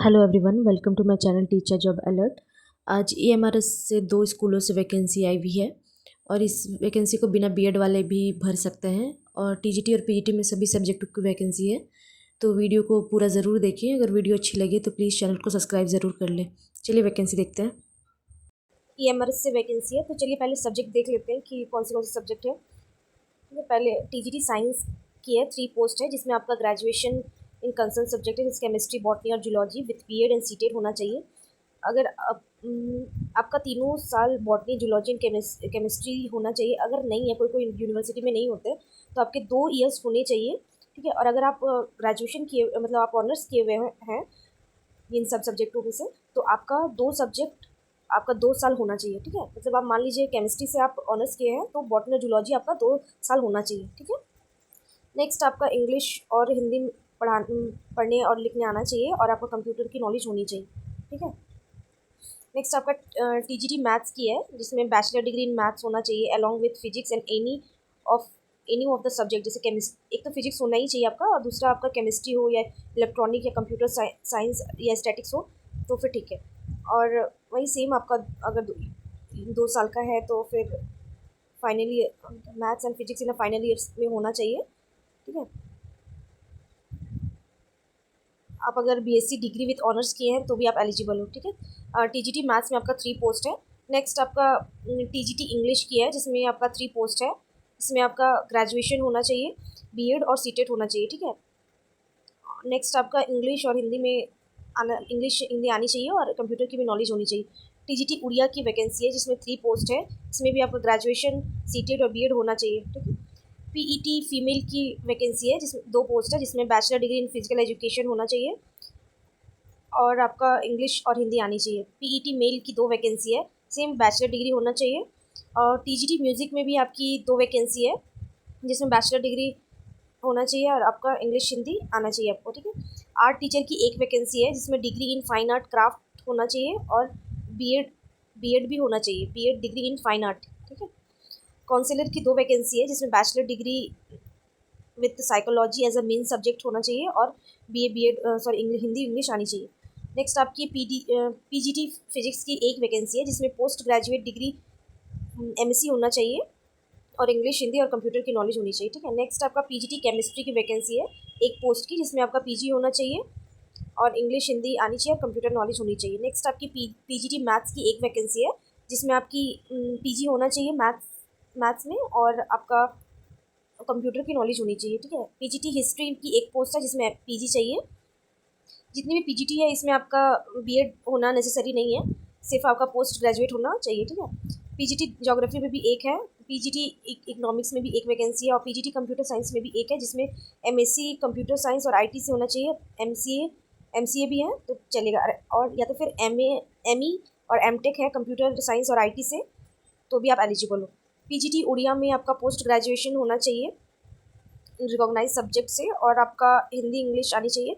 Hello everyone, welcome to my channel teacher job alert. आज EMRS से 2 स्कूलों से वैकेंसी आई हुई है और इस वैकेंसी को बिना बीएड वाले भी भर सकते हैं और टीजीटी और पीजीटी में सभी सब्जेक्ट की वैकेंसी है। तो वीडियो को पूरा ज़रूर देखिए। अगर वीडियो अच्छी लगे तो प्लीज़ चैनल को सब्सक्राइब ज़रूर कर लें। चलिए वैकेंसी देखते हैं। ईएमआरएस से वैकेंसी है, तो चलिए पहले सब्जेक्ट देख लेते हैं कि कौन से सब्जेक्ट है। ये पहले टीजीटी साइंस की है, 3 पोस्ट है जिसमें आपका ग्रेजुएशन इन कंसर्न सब्जेक्ट है, जैसे केमिस्ट्री, बॉटनी और zoology with BEd and CTET होना चाहिए। अगर आपका तीनों साल बॉटनी, जूलॉजी एंड केमिस्ट्री होना चाहिए। अगर नहीं है, कोई यूनिवर्सिटी में नहीं होते, तो आपके 2 ईयर्स होने चाहिए, ठीक है। और अगर आप ग्रेजुएशन किए, मतलब आप ऑनर्स किए हुए हैं इन सब सब्जेक्टों में से, तो आपका 2 सब्जेक्ट आपका 2 साल होना चाहिए, ठीक है। मतलब आप मान लीजिए केमिस्ट्री से आप ऑनर्स किए हैं, तो बॉटनी और जूलॉजी आपका 2 साल होना चाहिए, ठीक है। नेक्स्ट आपका इंग्लिश और हिंदी पढ़ने और लिखने आना चाहिए और आपको कंप्यूटर की नॉलेज होनी चाहिए, ठीक है। नेक्स्ट आपका टीजीटी मैथ्स की है, जिसमें बैचलर डिग्री इन मैथ्स होना चाहिए along with physics and any of the subject. जैसे केमिस्ट्री, एक तो फिजिक्स होना ही चाहिए आपका, और दूसरा आपका केमिस्ट्री हो या इलेक्ट्रॉनिक या कंप्यूटर साइंस या स्टैटिक्स हो, तो फिर ठीक है। और वही सेम आपका अगर 2 साल का है तो फिर final year maths and physics in final years में होना चाहिए, ठीक है। आप अगर बीएससी डिग्री विथ ऑनर्स किए हैं तो भी आप एलिजिबल हो, ठीक है। टीजीटी मैथ्स में आपका 3 पोस्ट है। नेक्स्ट आपका टीजीटी इंग्लिश की है, जिसमें आपका 3 पोस्ट है। इसमें आपका ग्रेजुएशन होना चाहिए, बीएड और सीटेट होना चाहिए, ठीक है। नेक्स्ट आपका इंग्लिश और हिंदी में इंग्लिश हिंदी आनी चाहिए और कंप्यूटर की भी नॉलेज होनी चाहिए। टीजीटी उड़िया की वैकेंसी है, जिसमें 3 पोस्ट है। इसमें भी आपका ग्रेजुएशन, सीटेट और बीएड होना चाहिए, ठीक है। पीईटी फीमेल की वैकेंसी है, जिसमें 2 पोस्ट है, जिसमें bachelor degree in physical education होना चाहिए और आपका इंग्लिश और हिंदी आनी चाहिए। पीईटी मेल की 2 वैकेंसी है, सेम बैचलर डिग्री होना चाहिए। और टीजीटी म्यूज़िक में भी आपकी 2 वैकेंसी है, जिसमें बैचलर डिग्री होना चाहिए और आपका इंग्लिश हिंदी आना चाहिए आपको, ठीक है। आर्ट टीचर की 1 वैकेंसी है, जिसमें degree in fine art craft होना चाहिए और बीएड बीएड भी होना चाहिए, BEd degree in fine art, ठीक है। काउंसलर की 2 वैकेंसी है, जिसमें bachelor degree with psychology as a main subject होना चाहिए और बीएड हिंदी इंग्लिश आनी चाहिए। नेक्स्ट आपकी पीजीटी फिजिक्स की 1 वैकेंसी है, जिसमें पोस्ट ग्रेजुएट डिग्री एमएससी होना चाहिए और इंग्लिश, हिंदी और कंप्यूटर की नॉलेज होनी चाहिए, ठीक है। नेक्स्ट आपका पीजीटी केमिस्ट्री की वैकेंसी है, 1 पोस्ट की, जिसमें आपका पीजी होना चाहिए और इंग्लिश, हिंदी आनी चाहिए और कंप्यूटर नॉलेज होनी चाहिए। नेक्स्ट आपकी पीजीटी मैथ्स की 1 वैकेंसी है, जिसमें आपकी पीजी होना चाहिए मैथ्स में और आपका कंप्यूटर की नॉलेज होनी चाहिए, ठीक है। पीजीटी हिस्ट्री की 1 पोस्ट है, जिसमें पीजी चाहिए। जितनी भी पीजीटी है, इसमें आपका बीएड होना नेसेसरी नहीं है, सिर्फ आपका पोस्ट ग्रेजुएट होना चाहिए, ठीक है। पीजीटी ज्योग्राफी में भी 1 है, पीजीटी इकोनॉमिक्स में भी 1 वैकेंसी है और पीजीटी कंप्यूटर साइंस में भी 1 है, जिसमें एमएससी कंप्यूटर साइंस और आईटी से होना चाहिए। एमसीए भी है तो चलेगा, और या तो फिर एमई और एमटेक है कंप्यूटर साइंस और आईटी से, तो भी आप एलिजिबल हो। पीजीटी उड़िया में आपका पोस्ट ग्रेजुएशन होना चाहिए रिकॉग्नाइज सब्जेक्ट से और आपका हिंदी इंग्लिश आनी चाहिए।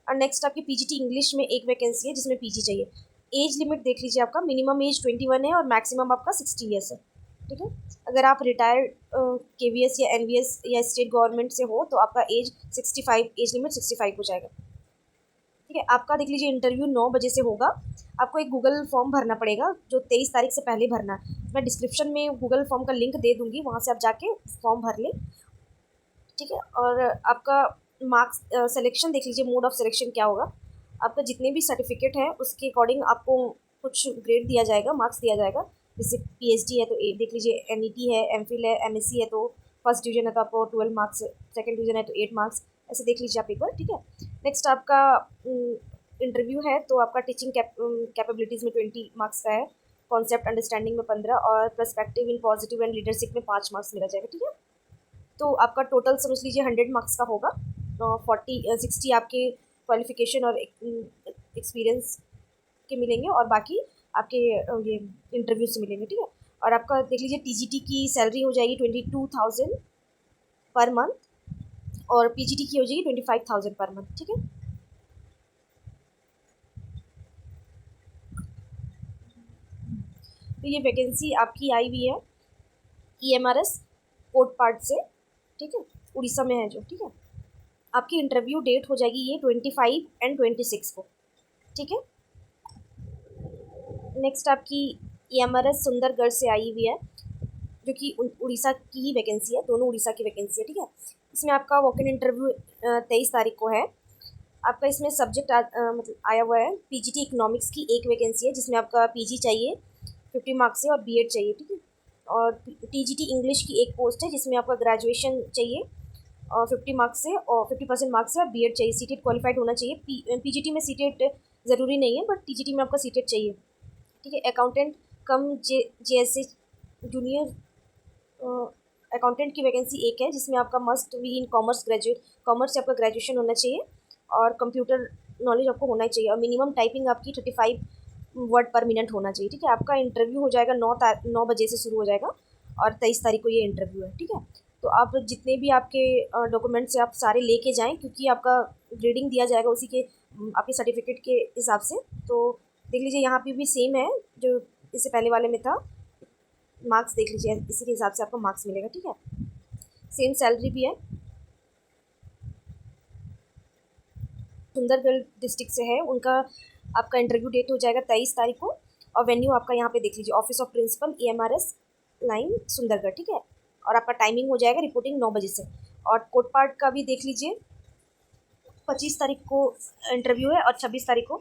और नेक्स्ट आपकी पीजीटी इंग्लिश में 1 वैकेंसी है, जिसमें पीजी चाहिए। एज लिमिट देख लीजिए, आपका मिनिमम एज 21 है और मैक्सिमम आपका 60 ईयर्स है, ठीक है। अगर आप रिटायर्ड केवीएस या एनवीएस या स्टेट गवर्नमेंट से हो, तो आपका एज 65, एज लिमिट 65 हो जाएगा, ठीक है। आपका देख लीजिए इंटरव्यू 9 बजे से होगा। आपको एक गूगल फॉर्म भरना पड़ेगा, जो 23 तारीख से पहले भरना है। मैं डिस्क्रिप्शन में गूगल फॉर्म का लिंक दे दूँगी, वहाँ से आप जाके फॉर्म भर लें, ठीक है। और आपका मार्क्स सिलेक्शन देख लीजिए, मोड ऑफ सिलेक्शन क्या होगा। आपका जितने भी सर्टिफिकेट हैं, उसके अकॉर्डिंग आपको कुछ ग्रेड दिया जाएगा, मार्क्स दिया जाएगा। जैसे पीएचडी है तो देख लीजिए, एनईटी है, एमफिल है, एमएससी है तो फर्स्ट डिवीजन है तो आपको 12 मार्क्स, सेकंड डिवीजन है तो 8 मार्क्स, ऐसे देख लीजिए आप एक बार, ठीक है। नेक्स्ट आपका इंटरव्यू है, तो आपका टीचिंग कैपेबिलिटीज़ में 20 मार्क्स का है, कॉन्सेप्ट अंडरस्टैंडिंग में 15 और perspective in positive and leadership में 5 मार्क्स मिला जाएगा, ठीक है। तो आपका टोटल समझ लीजिए 100 मार्क्स का होगा। 60 आपके क्वालिफिकेशन और एक्सपीरियंस के मिलेंगे और बाकी आपके ये इंटरव्यू से मिलेंगे, ठीक है। और आपका देख लीजिए टीजीटी की सैलरी हो जाएगी 22,000 पर मंथ और पीजीटी की हो जाएगी 25,000 पर मंथ, ठीक है। तो ये वैकेंसी आपकी आई हुई है ईएमआरएस कोटपाड से, ठीक है, उड़ीसा में है जो, ठीक है। आपकी इंटरव्यू डेट हो जाएगी ये 25 एंड 26 को, ठीक है। नेक्स्ट आपकी EMRS सुंदरगढ़ से आई हुई है, जो कि उड़ीसा की ही वैकेंसी है, दोनों उड़ीसा की वैकेंसी है, ठीक है। इसमें आपका वॉक इन इंटरव्यू 23 तारीख को है। आपका इसमें सब्जेक्ट मतलब आया हुआ है PGT इकोनॉमिक्स की एक वैकेंसी है, जिसमें आपका PG चाहिए 50 मार्क्स से और B.Ed चाहिए, ठीक है। और TGT इंग्लिश की एक पोस्ट है, जिसमें आपका ग्रेजुएशन चाहिए और 50 मार्क्स से और 50% मार्क्स से और B.Ed चाहिए। CTET क्वालिफाइड होना चाहिए। PGT में CTET ज़रूरी नहीं है, बट TGT में आपका CTET चाहिए, ठीक है। अकाउंटेंट कम JSA जूनियर अकाउंटेंट की वैकेंसी एक है, जिसमें आपका must be in commerce commerce से आपका ग्रेजुएशन होना चाहिए और कंप्यूटर नॉलेज आपको होना ही चाहिए और मिनिमम टाइपिंग आपकी 35 वर्ड पर मिनट होना चाहिए, ठीक है। आपका इंटरव्यू हो जाएगा 9 बजे से शुरू हो जाएगा और 23 तारीख को ये इंटरव्यू है, ठीक है। तो आप जितने भी आपके डॉक्यूमेंट्स हैं आप सारे लेके जाएं, क्योंकि आपका ग्रेडिंग दिया जाएगा उसी के आपके सर्टिफिकेट के हिसाब से। तो देख लीजिए यहाँ पे भी सेम है जो इससे पहले वाले में था, मार्क्स देख लीजिए, इसी के हिसाब से आपको मार्क्स मिलेगा, ठीक है। सेम सैलरी भी है। सुंदरगढ़ डिस्ट्रिक्ट से है, उनका आपका इंटरव्यू डेट हो जाएगा 23 तारीख को और वेन्यू आपका यहाँ पे देख लीजिए, office of principal EMRS line Sundargarh, ठीक है। और आपका टाइमिंग हो जाएगा रिपोर्टिंग 9 बजे से। और कोटपाड का भी देख लीजिए, 25 तारीख को इंटरव्यू है और 26 तारीख को,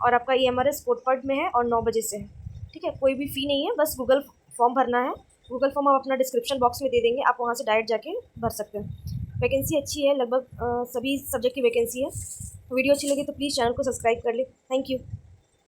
और आपका EMRS कोटपाड में है और 9 बजे से है, ठीक है। कोई भी फ़ी नहीं है, बस गूगल फॉर्म भरना है। गूगल फॉर्म हम अपना डिस्क्रिप्शन बॉक्स में दे देंगे, आप वहाँ से डायरेक्ट जाके भर सकते हैं। वैकेंसी अच्छी है, लगभग सभी सब्जेक्ट की वैकेंसी है। वीडियो अच्छी लगी तो प्लीज़ चैनल को सब्सक्राइब कर ले। Thank you.